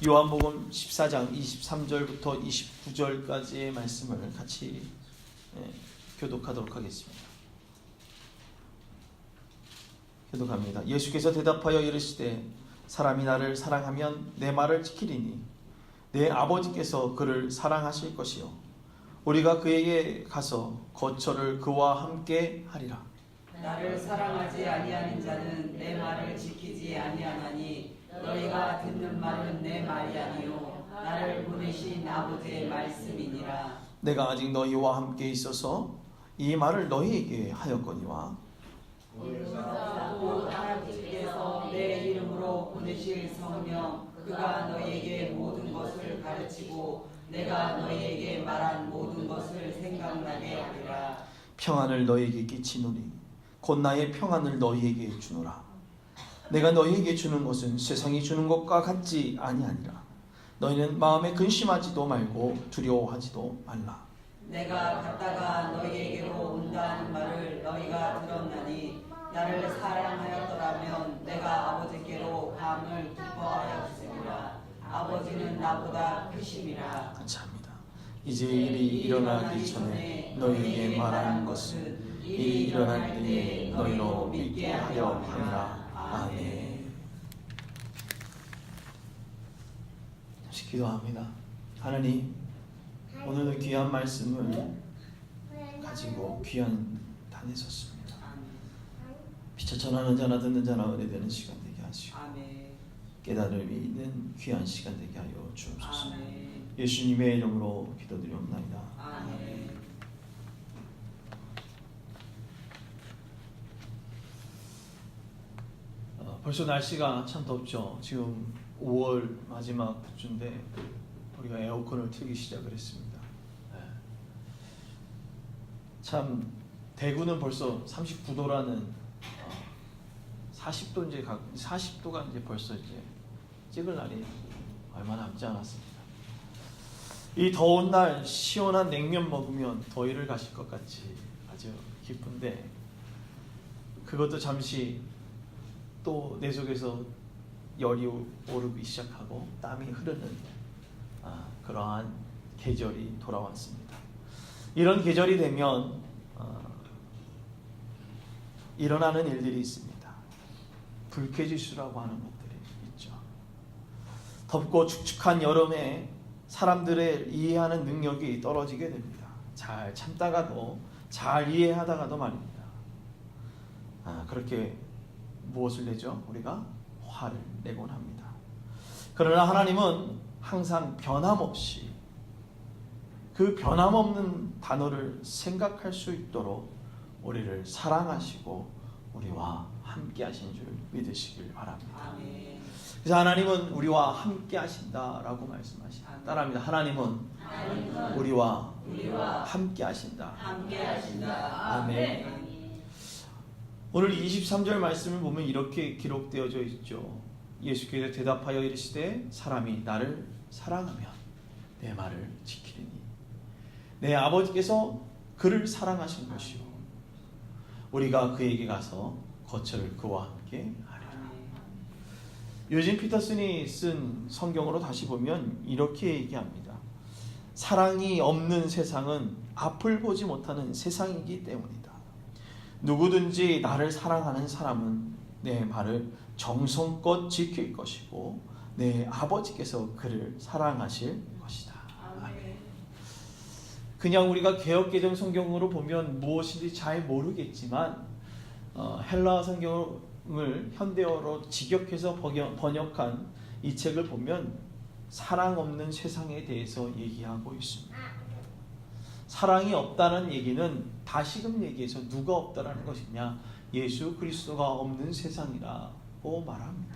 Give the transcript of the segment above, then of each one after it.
요한복음 14장 23절부터 29절까지의 말씀을 같이 교독하도록 하겠습니다. 교독합니다. 예수께서 대답하여 이르시되 사람이 나를 사랑하면 내 말을 지키리니 내 아버지께서 그를 사랑하실 것이요 우리가 그에게 가서 거처를 그와 함께 하리라. 나를 사랑하지 아니하는 자는 내 말을 지키지 아니하나니 너희가 듣는 말은 내 말이 아니요 나를 보내신 아버지의 말씀이니라. 내가 아직 너희와 함께 있어서 이 말을 너희에게 하였거니와 또 하나님께서 내 이름으로 보내실 성령 그가 너희에게 모든 것을 가르치고 내가 너희에게 말한 모든 것을 생각나게 하리라. 평안을 너희에게 끼치노니 곧 나의 평안을 너희에게 주노라. 내가 너희에게 주는 것은 세상이 주는 것과 같지 아니하니라. 너희는 마음에 근심하지도 말고 두려워하지도 말라. 내가 갔다가 너희에게로 온다는 말을 너희가 들었나니 나를 사랑하였더라면 내가 아버지께로 감을 기뻐하였으리라. 아버지는 나보다 크심이라. 감사합니다. 이제 일이 일어나기 전에 너희에게 말하는 것은 일이 일어날 때에 너희로 믿게 하려 함이라. 아멘. 다시 기도합니다. 하나님, 오늘도 귀한 말씀을 가지고 귀한 단에 섰습니다. 피차 전하는 자나 듣는 자나 은혜되는 시간 되게 하시고 깨달음이 있는 귀한 시간 되게 하여 주옵소서. 예수님의 이름으로 기도드리옵나이다. 아멘. 벌써 날씨가 참 덥죠. 지금 5월 마지막 주인데 우리가 에어컨을 틀기 시작을 했습니다. 참 대구는 벌써 39도라는 40도가 이제 벌써 이제 찍을 날이 얼마 남지 않았습니다. 이 더운 날 시원한 냉면 먹으면 더위를 가실 것 같이 아주 기쁜데 그것도 잠시 또 내 속에서 열이 오르기 시작하고 땀이 흐르는 그러한 계절이 돌아왔습니다. 이런 계절이 되면 일어나는 일들이 있습니다. 불쾌지수라고 하는 것들이 있죠. 덥고 축축한 여름에 사람들의 이해하는 능력이 떨어지게 됩니다. 잘 참다가도 잘 이해하다가도 말입니다. 그렇게 무엇을 내죠? 우리가 화를 내곤 합니다. 그러나 하나님은 항상 변함없이 그 변함없는 단어를 생각할 수 있도록 우리를 사랑하시고 우리와 함께 하신 줄 믿으시길 바랍니다. 아멘. 그래서 하나님은 우리와 함께 하신다라고 말씀하십니다. 따라합니다. 하나님은 우리와 함께 하신다. 아멘. 오늘 23절 말씀을 보면 이렇게 기록되어져 있죠. 예수께서 대답하여 이르시되 사람이 나를 사랑하면 내 말을 지키리니 내 아버지께서 그를 사랑하신 것이요 우리가 그에게 가서 거처를 그와 함께 하리라. 요즘 피터슨이 쓴 성경으로 다시 보면 이렇게 얘기합니다. 사랑이 없는 세상은 앞을 보지 못하는 세상이기 때문이다. 누구든지 나를 사랑하는 사람은 내 말을 정성껏 지킬 것이고 내 아버지께서 그를 사랑하실 것이다. 아멘. 그냥 우리가 개역개정 성경으로 보면 무엇인지 잘 모르겠지만 헬라 성경을 현대어로 직역해서 번역한 이 책을 보면 사랑 없는 세상에 대해서 얘기하고 있습니다. 사랑이 없다는 얘기는 다시금 얘기해서 누가 없다라는 것이냐? 예수 그리스도가 없는 세상이라고 말합니다.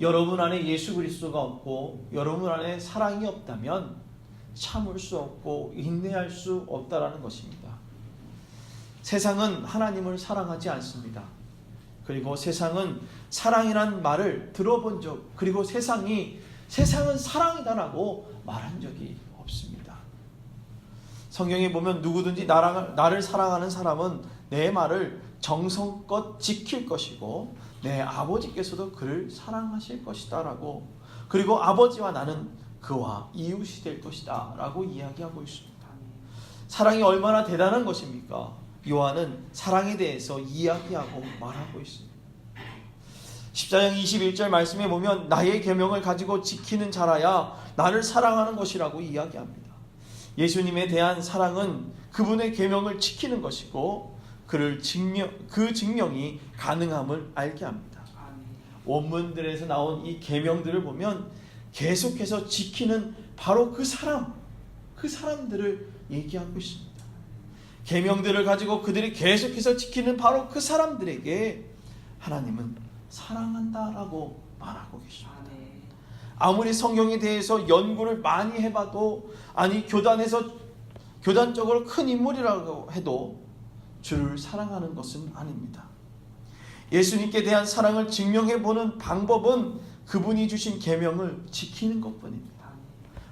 여러분 안에 예수 그리스도가 없고 여러분 안에 사랑이 없다면 참을 수 없고 인내할 수 없다라는 것입니다. 세상은 하나님을 사랑하지 않습니다. 그리고 세상은 사랑이란 말을 들어본 적 그리고 세상은 사랑이다라고 말한 적이 없습니다. 성경에 보면 누구든지 나를 사랑하는 사람은 내 말을 정성껏 지킬 것이고 내 아버지께서도 그를 사랑하실 것이다 라고, 그리고 아버지와 나는 그와 이웃이 될 것이다 라고 이야기하고 있습니다. 사랑이 얼마나 대단한 것입니까? 요한은 사랑에 대해서 이야기하고 말하고 있습니다. 14장 21절 말씀에 보면 나의 계명을 가지고 지키는 자라야 나를 사랑하는 것이라고 이야기합니다. 예수님에 대한 사랑은 그분의 계명을 지키는 것이고 그 증명이 가능함을 알게 합니다. 원문들에서 나온 이 계명들을 보면 계속해서 지키는 바로 그 사람들을 얘기하고 있습니다. 계명들을 가지고 그들이 계속해서 지키는 바로 그 사람들에게 하나님은 사랑한다라고 말하고 계십니다. 아무리 성경에 대해서 연구를 많이 해봐도, 아니 교단적으로 큰 인물이라고 해도 주를 사랑하는 것은 아닙니다. 예수님께 대한 사랑을 증명해보는 방법은 그분이 주신 계명을 지키는 것뿐입니다.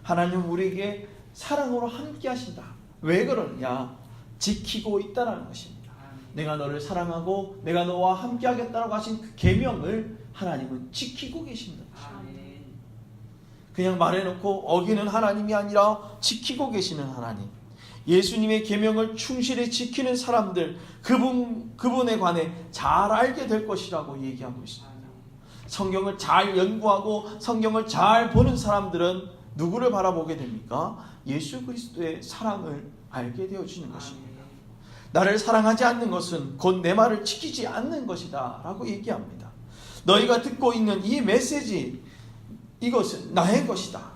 하나님 우리에게 사랑으로 함께 하신다. 왜 그러냐? 지키고 있다는 것입니다. 내가 너를 사랑하고 내가 너와 함께 하겠다고 하신 그 계명을 하나님은 지키고 계신다. 그냥 말해놓고 어기는 하나님이 아니라 지키고 계시는 하나님. 예수님의 계명을 충실히 지키는 사람들, 그분에 관해 잘 알게 될 것이라고 얘기하고 있습니다. 성경을 잘 연구하고 성경을 잘 보는 사람들은 누구를 바라보게 됩니까? 예수 그리스도의 사랑을 알게 되어지는 것입니다. 나를 사랑하지 않는 것은 곧 내 말을 지키지 않는 것이다 라고 얘기합니다. 너희가 듣고 있는 이 메시지, 이것은 나의 것이다.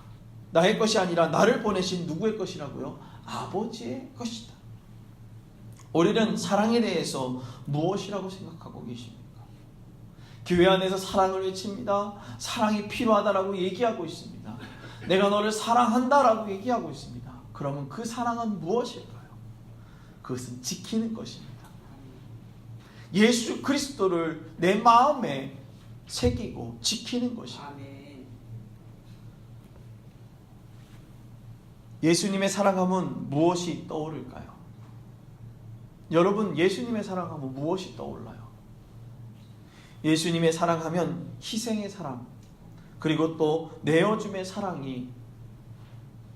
나의 것이 아니라 나를 보내신 누구의 것이라고요? 아버지의 것이다. 우리는 사랑에 대해서 무엇이라고 생각하고 계십니까? 교회 안에서 사랑을 외칩니다. 사랑이 필요하다라고 얘기하고 있습니다. 내가 너를 사랑한다라고 얘기하고 있습니다. 그러면 그 사랑은 무엇일까요? 그것은 지키는 것입니다. 예수 그리스도를 내 마음에 새기고 지키는 것입니다. 예수님의 사랑하면 무엇이 떠오를까요? 여러분, 예수님의 사랑하면 무엇이 떠올라요? 예수님의 사랑하면 희생의 사랑, 그리고 또 내어줌의 사랑이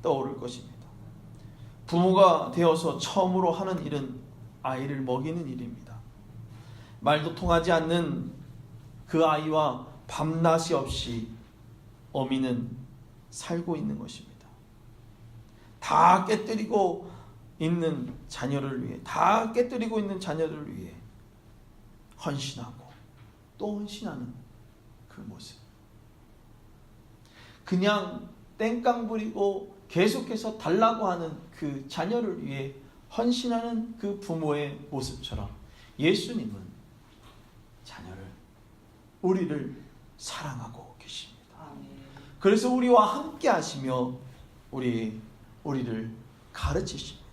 떠오를 것입니다. 부모가 되어서 처음으로 하는 일은 아이를 먹이는 일입니다. 말도 통하지 않는 그 아이와 밤낮이 없이 어미는 살고 있는 것입니다. 다 깨뜨리고 있는 자녀를 위해, 다 깨뜨리고 있는 자녀를 위해 헌신하고 또 헌신하는 그 모습. 그냥 땡깡 부리고 계속해서 달라고 하는 그 자녀를 위해 헌신하는 그 부모의 모습처럼 예수님은 우리를 사랑하고 계십니다. 그래서 우리와 함께 하시며 우리를 가르치십니다.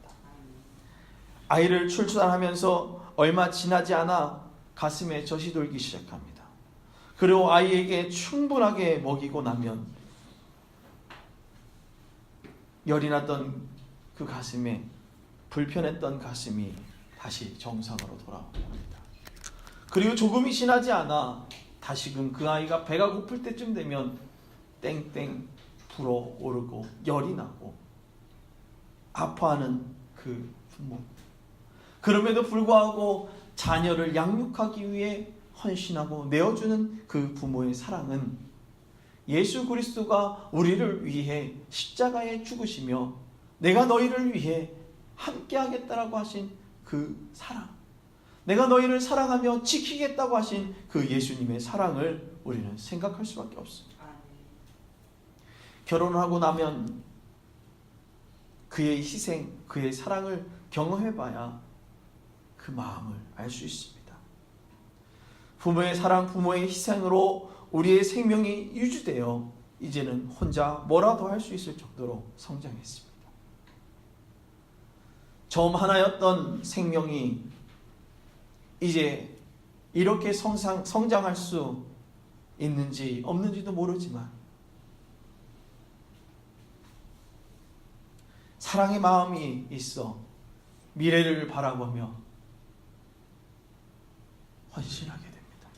아이를 출산하면서 얼마 지나지 않아 가슴에 젖이 돌기 시작합니다. 그리고 아이에게 충분하게 먹이고 나면 열이 났던 그 가슴에, 불편했던 가슴이 다시 정상으로 돌아옵니다. 그리고 조금이 지나지 않아 다시금 그 아이가 배가 고플 때쯤 되면 땡땡 불어오르고 열이 나고 아파하는 그 부모. 그럼에도 불구하고 자녀를 양육하기 위해 헌신하고 내어주는 그 부모의 사랑은 예수 그리스도가 우리를 위해 십자가에 죽으시며 내가 너희를 위해 함께 하겠다라고 하신 그 사랑, 내가 너희를 사랑하며 지키겠다고 하신 그 예수님의 사랑을 우리는 생각할 수밖에 없습니다. 결혼을 하고 나면 그의 희생, 그의 사랑을 경험해봐야 그 마음을 알 수 있습니다. 부모의 사랑, 부모의 희생으로 우리의 생명이 유지되어 이제는 혼자 뭐라도 할 수 있을 정도로 성장했습니다. 처음 하나였던 생명이 이제 이렇게 성장할 수 있는지 없는지도 모르지만 사랑의 마음이 있어 미래를 바라보며 헌신하게 됩니다.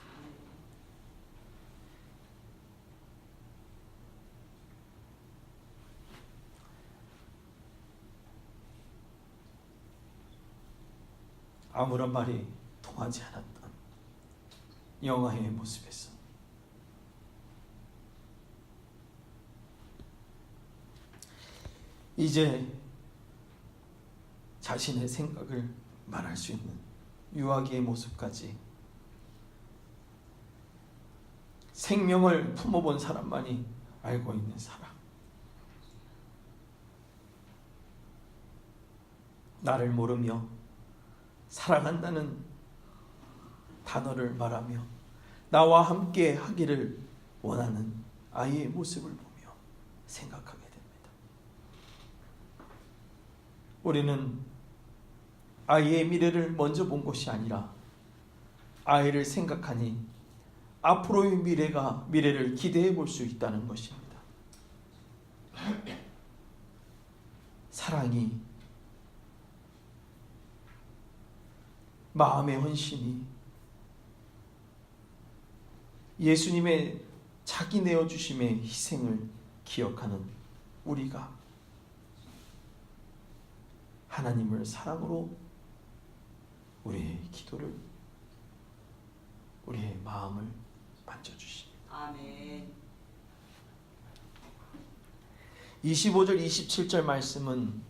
아무런 말이 통하지 않았던 영아의 모습에서 이제 자신의 생각을 말할 수 있는 유아기의 모습까지 생명을 품어본 사람만이 알고 있는 사랑. 나를 모르며 사랑한다는 단어를 말하며 나와 함께 하기를 원하는 아이의 모습을 보며 생각하게 됩니다. 우리는 아이의 미래를 먼저 본 것이 아니라 아이를 생각하니 앞으로의 미래를 기대해 볼 수 있다는 것입니다. 사랑이, 마음의 헌신이, 예수님의 자기 내어주심의 희생을 기억하는 우리가 하나님을 사랑으로 우리의 기도를, 우리의 마음을 만져주십니다. 아멘. 25절 27절 말씀은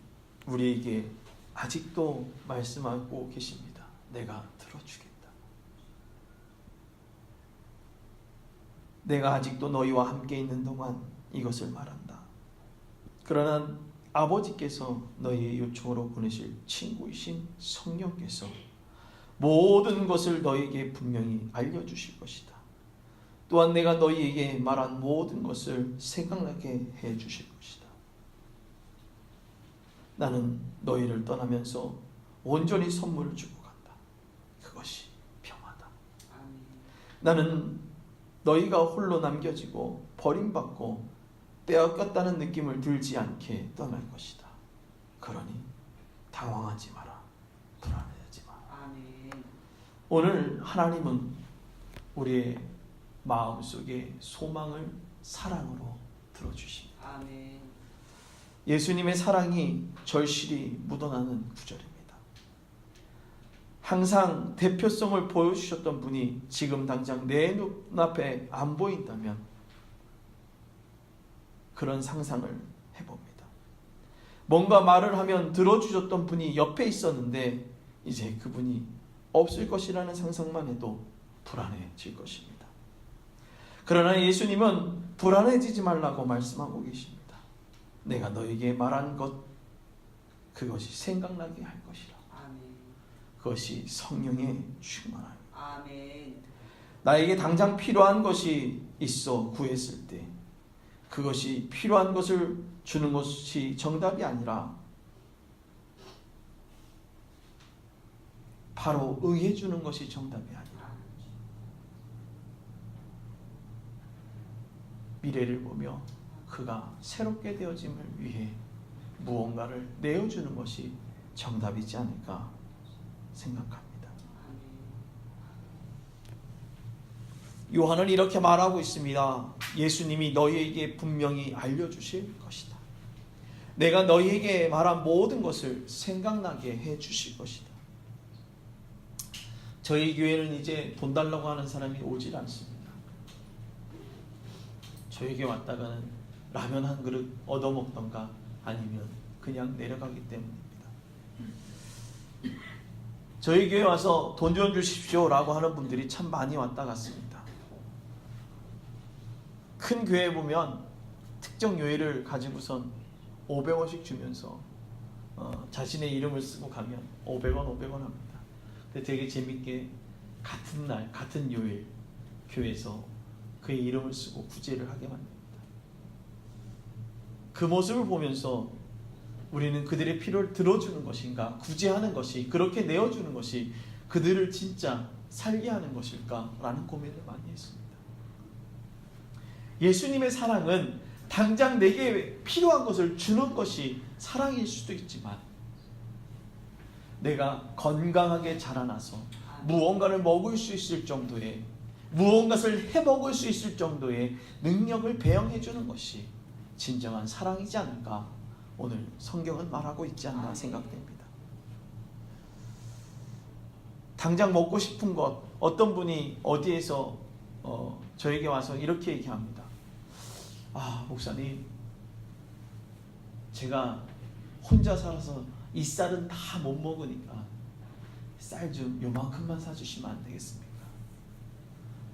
우리에게 아직도 말씀하고 계십니다. 내가 들어주겠다. 내가 아직도 너희와 함께 있는 동안 이것을 말한다. 그러나 아버지께서 너희의 요청으로 보내실 친구이신 성령께서 모든 것을 너희에게 분명히 알려주실 것이다. 또한 내가 너희에게 말한 모든 것을 생각나게 해주실 것이다. 나는 너희를 떠나면서 온전히 선물을 주고 간다. 그것이 평화다. 아멘. 나는 너희가 홀로 남겨지고 버림받고 빼앗겼다는 느낌을 들지 않게 떠날 것이다. 그러니 당황하지 마라. 불안해하지 마라. 아멘. 오늘 하나님은 우리의 마음속에 소망을 사랑으로 들어주십니다. 아멘. 예수님의 사랑이 절실히 묻어나는 구절입니다. 항상 대표성을 보여주셨던 분이 지금 당장 내 눈앞에 안 보인다면 그런 상상을 해봅니다. 뭔가 말을 하면 들어주셨던 분이 옆에 있었는데 이제 그분이 없을 것이라는 상상만 해도 불안해질 것입니다. 그러나 예수님은 불안해지지 말라고 말씀하고 계십니다. 내가 너에게 말한 것, 그것이 생각나게 할 것이라. 아멘. 그것이 성령의 충만함. 아멘. 나에게 당장 필요한 것이 있어 구했을 때 그것이 필요한 것을 주는 것이 정답이 아니라 바로 의해 주는 것이 정답이 아니라 미래를 보며 그가 새롭게 되어짐을 위해 무언가를 내어주는 것이 정답이지 않을까 생각합니다. 요한은 이렇게 말하고 있습니다. 예수님이 너희에게 분명히 알려주실 것이다. 내가 너희에게 말한 모든 것을 생각나게 해주실 것이다. 저희 교회는 이제 돈 달라고 하는 사람이 오질 않습니다. 저에게 왔다가는 라면 한 그릇 얻어먹던가 아니면 그냥 내려가기 때문입니다. 저희 교회 와서 돈 좀 주십시오 라고 하는 분들이 참 많이 왔다 갔습니다. 큰 교회에 보면 특정 요일을 가지고선 500원씩 주면서 자신의 이름을 쓰고 가면 500원 합니다. 근데 되게 재밌게 같은 날 같은 요일 교회에서 그의 이름을 쓰고 구제를 하게 만듭니다. 그 모습을 보면서 우리는 그들의 필요를 들어주는 것인가, 구제하는 것이, 그렇게 내어주는 것이 그들을 진짜 살게 하는 것일까 라는 고민을 많이 했습니다. 예수님의 사랑은 당장 내게 필요한 것을 주는 것이 사랑일 수도 있지만 내가 건강하게 자라나서 무언가를 먹을 수 있을 정도의, 무언가를 해먹을 수 있을 정도의 능력을 배영해 주는 것이 진정한 사랑이지 않을까 오늘 성경은 말하고 있지 않나 생각됩니다. 당장 먹고 싶은 것, 어떤 분이 어디에서 저에게 와서 이렇게 얘기합니다. 목사님, 제가 혼자 살아서 이 쌀은 다 못 먹으니까 쌀 좀 요만큼만 사주시면 안 되겠습니까?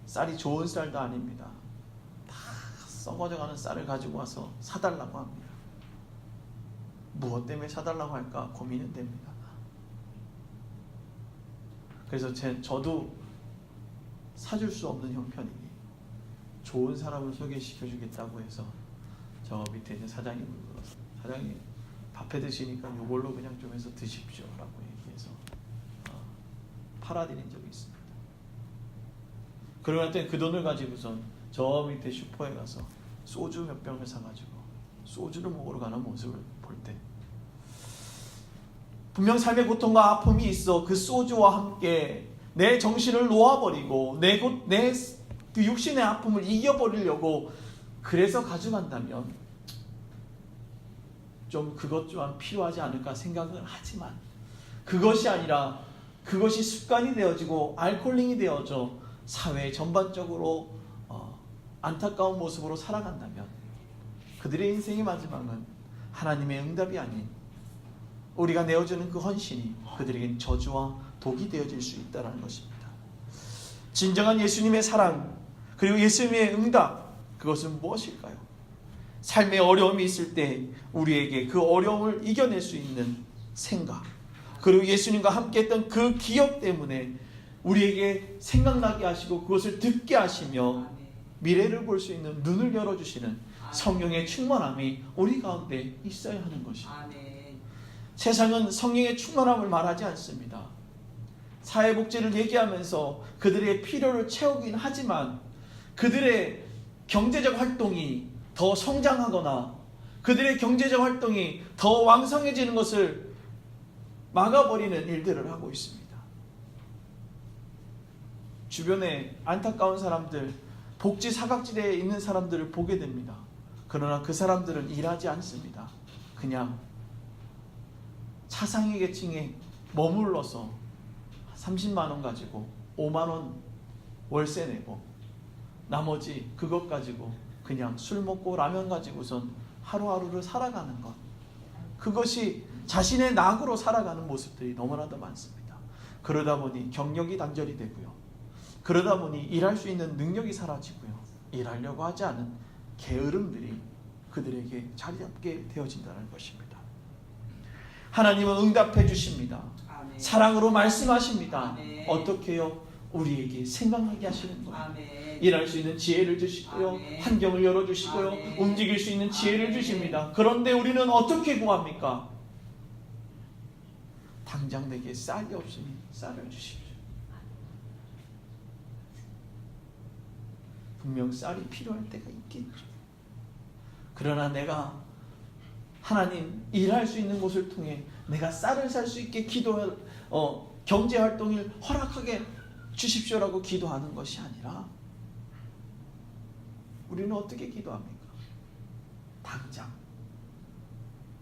쌀이 좋은 쌀도 아닙니다. 다 썩어져가는 쌀을 가지고 와서 사달라고 합니다. 무엇 때문에 사달라고 할까 고민은 됩니다. 그래서 저도 사줄 수 없는 형편이니 좋은 사람을 소개시켜 주겠다고 해서 저 밑에 있는 사장님을 불러서, 사장님 밥해 드시니까 이걸로 그냥 좀 해서 드십시오 라고 얘기해서 팔아드린 적이 있습니다. 그러고 났더니 그 돈을 가지고선 저 밑에 슈퍼에 가서 소주 몇 병을 사가지고 소주를 먹으러 가는 모습을 볼 때 분명 삶의 고통과 아픔이 있어 그 소주와 함께 내 정신을 놓아버리고 내 그 육신의 아픔을 이겨버리려고 그래서 가져간다면 좀 그것 또한 필요하지 않을까 생각을 하지만, 그것이 아니라 그것이 습관이 되어지고 알코올링이 되어져 사회 전반적으로 안타까운 모습으로 살아간다면 그들의 인생의 마지막은 하나님의 응답이 아닌 우리가 내어주는 그 헌신이 그들에겐 저주와 독이 되어질 수 있다는 것입니다. 진정한 예수님의 사랑 그리고 예수님의 응답, 그것은 무엇일까요? 삶의 어려움이 있을 때 우리에게 그 어려움을 이겨낼 수 있는 생각, 그리고 예수님과 함께 했던 그 기억 때문에 우리에게 생각나게 하시고 그것을 듣게 하시며 미래를 볼 수 있는 눈을 열어주시는 성령의 충만함이 우리 가운데 있어야 하는 것입니다. 세상은 성령의 충만함을 말하지 않습니다. 사회복지를 얘기하면서 그들의 필요를 채우긴 하지만 그들의 경제적 활동이 더 성장하거나 그들의 경제적 활동이 더 왕성해지는 것을 막아버리는 일들을 하고 있습니다. 주변에 안타까운 사람들, 복지 사각지대에 있는 사람들을 보게 됩니다. 그러나 그 사람들은 일하지 않습니다. 그냥 차상위 계층에 머물러서 30만 원 가지고 5만 원 월세 내고 나머지 그것 가지고 그냥 술 먹고 라면 가지고선 하루하루를 살아가는 것, 그것이 자신의 낙으로 살아가는 모습들이 너무나도 많습니다. 그러다 보니 경력이 단절이 되고요. 그러다 보니 일할 수 있는 능력이 사라지고요. 일하려고 하지 않은 게으름들이 그들에게 자리 잡게 되어진다는 것입니다. 하나님은 응답해 주십니다. 아멘. 사랑으로 말씀하십니다. 아멘. 어떻게요? 우리에게 생각나게 하시는 거예요. 아멘. 일할 수 있는 지혜를 주시고요. 아멘. 환경을 열어주시고요. 아멘. 움직일 수 있는 지혜를 아멘. 주십니다. 그런데 우리는 어떻게 구합니까? 당장 내게 쌀이 없으니 쌀을 주십시오. 분명 쌀이 필요할 때가 있겠죠. 그러나 내가 하나님 일할 수 있는 곳을 통해 내가 쌀을 살 수 있게 경제활동을 허락하게 주십시오라고 기도하는 것이 아니라 우리는 어떻게 기도합니까? 당장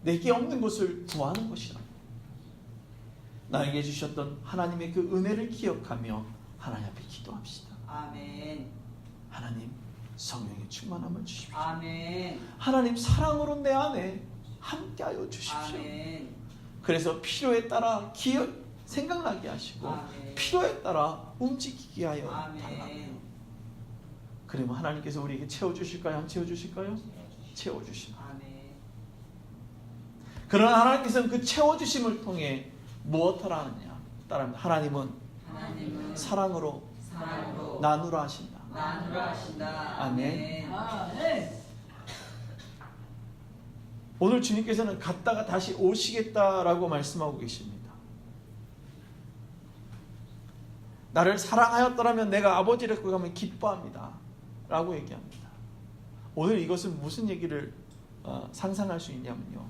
내게 없는 것을 구하는 것이라. 나에게 주셨던 하나님의 그 은혜를 기억하며 하나님 앞에 기도합시다. 아멘. 하나님 성령의 충만함을 주십시오. 아멘. 하나님 사랑으로 내 안에 함께하여 주십시오. 아멘. 그래서 필요에 따라 생각나게 하시고 아멘. 필요에 따라 움직이게 하여 달라고요. 그러면 하나님께서 우리에게 채워주실까요? 안 채워주실까요? 채워주십니다. 그러나 하나님께서는 그 채워주심을 통해 무엇을 하느냐? 따라합니다. 하나님은 사랑으로 나누라 하신다. 아멘. 오늘 주님께서는 갔다가 다시 오시겠다라고 말씀하고 계십니다. 나를 사랑하였더라면 내가 아버지를 가면 기뻐합니다 라고 얘기합니다. 오늘 이것은 무슨 얘기를 상상할 수 있냐면요,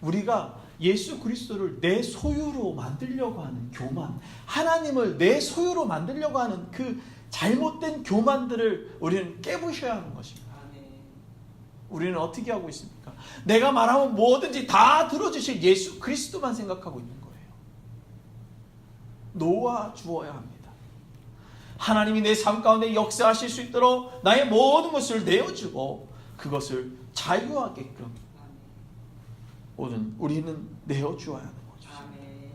우리가 예수 그리스도를 내 소유로 만들려고 하는 교만, 하나님을 내 소유로 만들려고 하는 그 잘못된 교만들을 우리는 깨부셔야 하는 것입니다. 우리는 어떻게 하고 있습니까? 내가 말하면 뭐든지 다 들어주실 예수 그리스도만 생각하고 있는 거예요. 놓아 주어야 합니다. 하나님이 내 삶 가운데 역사하실 수 있도록 나의 모든 것을 내어주고 그것을 자유하게끔 우리는 내어주어야 하는 거죠. 아멘.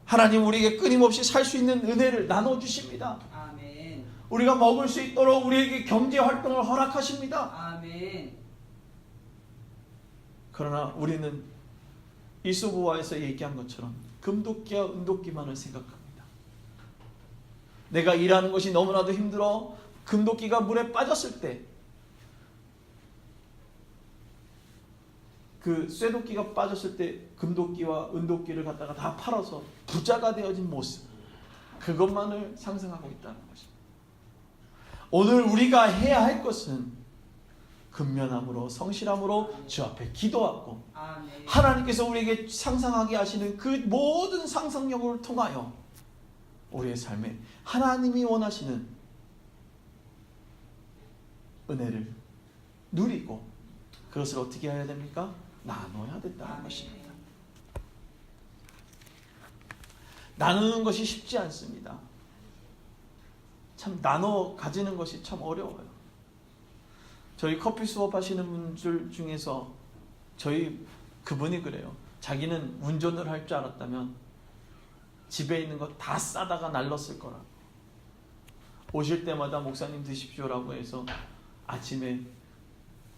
하나님 우리에게 끊임없이 살 수 있는 은혜를 나눠주십니다. 아멘. 우리가 먹을 수 있도록 우리에게 경제 활동을 허락하십니다. 아멘. 그러나 우리는 이소부화에서 얘기한 것처럼 금도끼와 은도끼만을 생각합니다. 내가 일하는 것이 너무나도 힘들어 금도끼가 물에 빠졌을 때 그 쇠도끼가 빠졌을 때 금도끼와 은도끼를 갖다가 다 팔아서 부자가 되어진 모습, 그것만을 상상하고 있다는 것입니다. 오늘 우리가 해야 할 것은 근면함으로 성실함으로 주 앞에 기도하고 아멘. 하나님께서 우리에게 상상하게 하시는 그 모든 상상력을 통하여 우리의 삶에 하나님이 원하시는 은혜를 누리고 그것을 어떻게 해야 됩니까? 나눠야 된다는 것입니다. 나누는 것이 쉽지 않습니다. 참 나눠 가지는 것이 참 어려워요. 저희 커피 수업 하시는 분들 중에서 그분이 그래요. 자기는 운전을 할 줄 알았다면 집에 있는 거 다 싸다가 날랐을 거라. 오실 때마다 목사님 드십시오라고 해서 아침에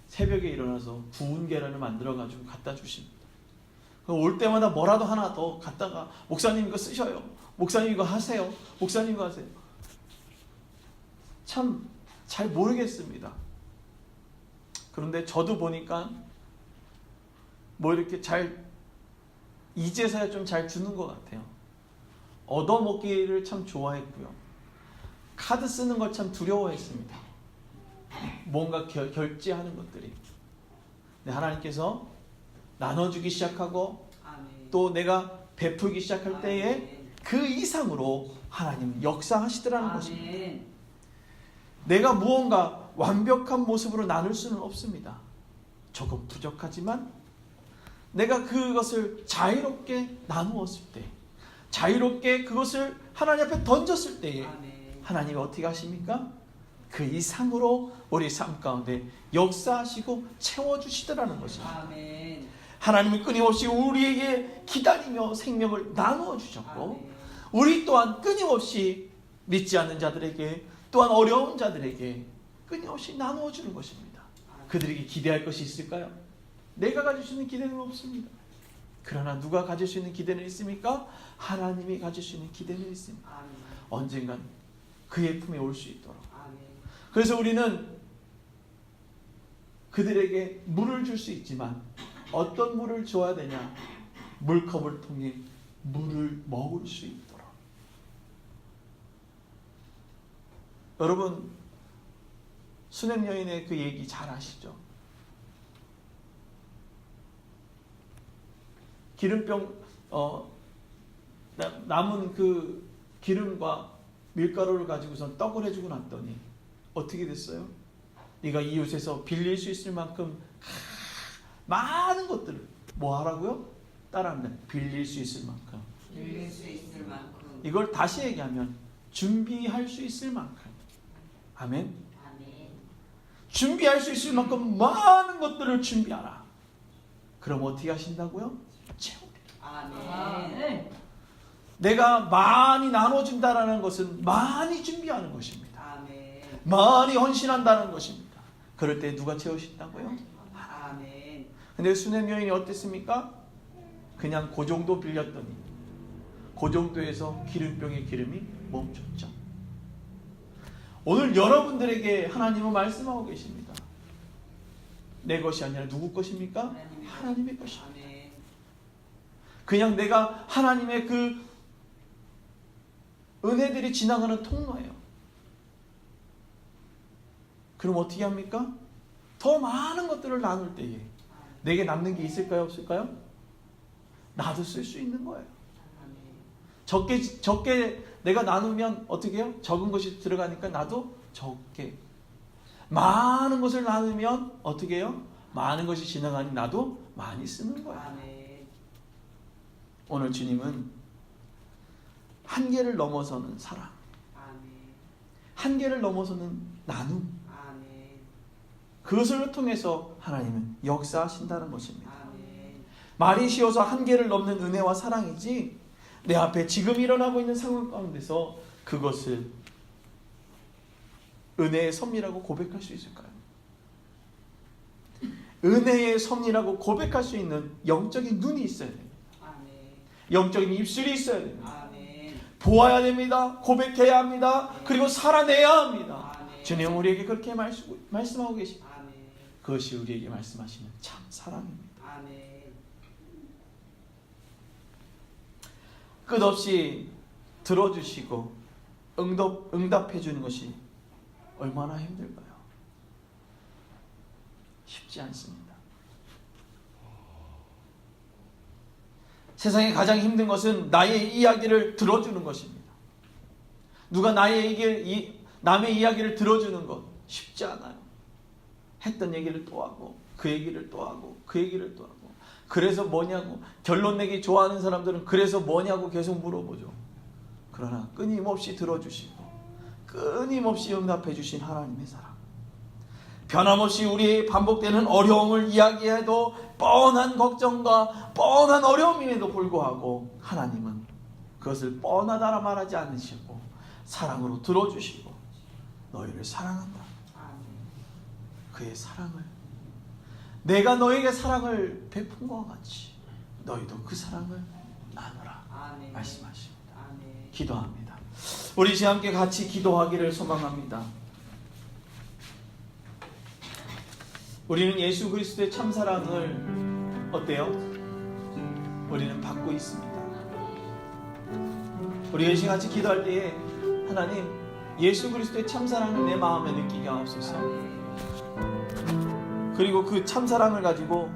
새벽에 일어나서 구운 계란을 만들어가지고 갖다 주십니다. 올 때마다 뭐라도 하나 더 갖다가 목사님 이거 쓰셔요. 목사님 이거 하세요. 목사님 이거 하세요. 참 잘 모르겠습니다. 그런데 저도 보니까 뭐 이렇게 이제서야 좀 잘 주는 것 같아요. 얻어먹기를 참 좋아했고요. 카드 쓰는 걸 참 두려워했습니다. 뭔가 결제하는 것들이. 근데 하나님께서 나눠주기 시작하고 아멘. 또 내가 베풀기 시작할 때에 그 이상으로 하나님 역사하시더라는 것입니다. 아멘. 내가 무언가 완벽한 모습으로 나눌 수는 없습니다. 조금 부족하지만 내가 그것을 자유롭게 나누었을 때, 자유롭게 그것을 하나님 앞에 던졌을 때에 아멘. 하나님이 어떻게 하십니까? 그 이상으로 우리 삶 가운데 역사하시고 채워주시더라는 것입니다. 아멘. 하나님이 끊임없이 우리에게 기다리며 생명을 나누어 주셨고 아멘. 우리 또한 끊임없이 믿지 않는 자들에게 또한 어려운 자들에게 끊임없이 나누어 주는 것입니다. 그들에게 기대할 것이 있을까요? 내가 가질 수 있는 기대는 없습니다. 그러나 누가 가질 수 있는 기대는 있습니까? 하나님이 가질 수 있는 기대는 있습니다. 아멘. 언젠간 그의 품에 올 수 있도록. 아멘. 그래서 우리는 그들에게 물을 줄 수 있지만 어떤 물을 줘야 되냐? 물컵을 통해 물을 먹을 수 있도록. 여러분 수냄 여인의 그 얘기 잘 아시죠? 기름병 남은 그 기름과 밀가루를 가지고선 떡을 해주고 났더니 어떻게 됐어요? 네가 이웃에서 빌릴 수 있을 만큼 많은 것들을 뭐 하라고요? 따라합니다. 빌릴 수 있을 만큼. 빌릴 수 있을 만큼. 이걸 다시 얘기하면 준비할 수 있을 만큼. 아멘. 아멘. 준비할 수 있을 만큼 많은 것들을 준비하라. 그럼 어떻게 하신다고요? 채우리라. 아멘. 내가 많이 나눠준다라는 것은 많이 준비하는 것입니다. 아멘. 많이 헌신한다는 것입니다. 그럴 때 누가 채우신다고요? 아멘. 근데 수냄 여인이 어땠습니까? 그냥 그 정도 빌렸더니 그 정도에서 기름병의 기름이 멈췄죠. 오늘 여러분들에게 하나님은 말씀하고 계십니다. 내 것이 아니라 누구 것입니까? 하나님의 것입니다. 아멘. 그냥 내가 하나님의 그 은혜들이 지나가는 통로예요. 그럼 어떻게 합니까? 더 많은 것들을 나눌 때에 내게 남는 게 있을까요? 없을까요? 나도 쓸 수 있는 거예요. 적게 내가 나누면 어떻게 해요? 적은 것이 들어가니까 나도 적게. 많은 것을 나누면 어떻게 해요? 많은 것이 지나가니 나도 많이 쓰는 거예요. 아멘. 오늘 주님은 한계를 넘어서는 사랑, 아멘. 한계를 넘어서는 나눔, 아멘. 그것을 통해서 하나님은 역사하신다는 것입니다. 아멘. 말이 쉬워서 한계를 넘는 은혜와 사랑이지, 내 앞에 지금 일어나고 있는 상황 가운데서 그것을 은혜의 섭리라고 고백할 수 있을까요? 은혜의 섭리라고 고백할 수 있는 영적인 눈이 있어야 됩니다. 아멘. 영적인 입술이 있어야 됩니다. 아멘. 보아야 됩니다. 고백해야 합니다. 그리고 살아내야 합니다. 아멘. 주님 우리에게 그렇게 말씀하고 계십니다. 아멘. 그것이 우리에게 말씀하시는 참 사랑입니다. 아멘. 끝없이 들어주시고 응답해 주는 것이 얼마나 힘들까요? 쉽지 않습니다. 세상에 가장 힘든 것은 나의 이야기를 들어주는 것입니다. 누가 남의 이야기를 들어주는 것 쉽지 않아요. 했던 얘기를 또 하고 그 얘기를 또 하고 그 얘기를 또 하고, 그래서 뭐냐고, 결론 내기 좋아하는 사람들은 그래서 뭐냐고 계속 물어보죠. 그러나 끊임없이 들어주시고 끊임없이 응답해 주신 하나님의 사랑, 변함없이 우리의 반복되는 어려움을 이야기해도 뻔한 걱정과 뻔한 어려움임에도 불구하고 하나님은 그것을 뻔하다라 말하지 않으시고 사랑으로 들어주시고 너희를 사랑한다. 그의 사랑을, 내가 너에게 사랑을 베푼 것과 같이 너희도 그 사랑을 나누라. 아멘. 말씀하십니다. 아멘. 기도합니다. 우리 이제 함께 같이 기도하기를 소망합니다. 우리는 예수 그리스도의 참사랑을 어때요? 우리는 받고 있습니다. 우리가 이제 같이 기도할 때에 하나님, 예수 그리스도의 참사랑을 내 마음에 느끼게 하옵소서. 그리고 그 참사랑을 가지고